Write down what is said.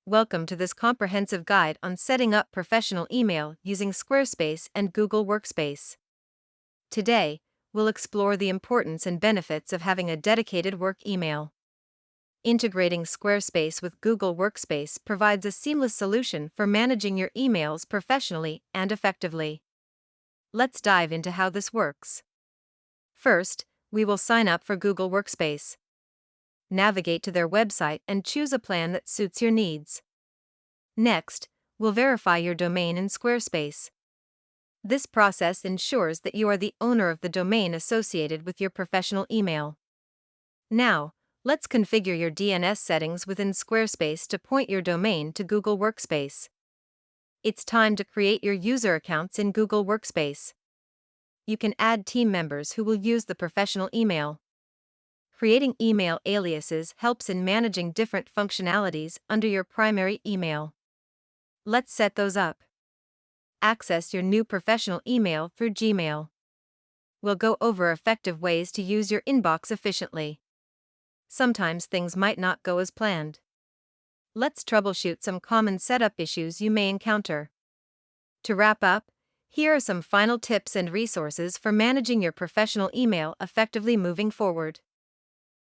Welcome to this comprehensive guide on setting up professional email using Squarespace and Google Workspace. Today, we'll explore the importance and benefits of having a dedicated work email. Integrating Squarespace with Google Workspace provides a seamless solution for managing your emails professionally and effectively. Let's dive into how this works. First, we will sign up for Google Workspace. Navigate to their website and choose a plan that suits your needs. Next, we'll verify your domain in Squarespace. This process ensures that you are the owner of the domain associated with your professional email. Now, let's configure your DNS settings within Squarespace to point your domain to Google Workspace. It's time to create your user accounts in Google Workspace. You can add team members who will use the professional email. Creating email aliases helps in managing different functionalities under your primary email. Let's set those up. Access your new professional email through Gmail. We'll go over effective ways to use your inbox efficiently. Sometimes things might not go as planned. Let's troubleshoot some common setup issues you may encounter. To wrap up, here are some final tips and resources for managing your professional email effectively moving forward.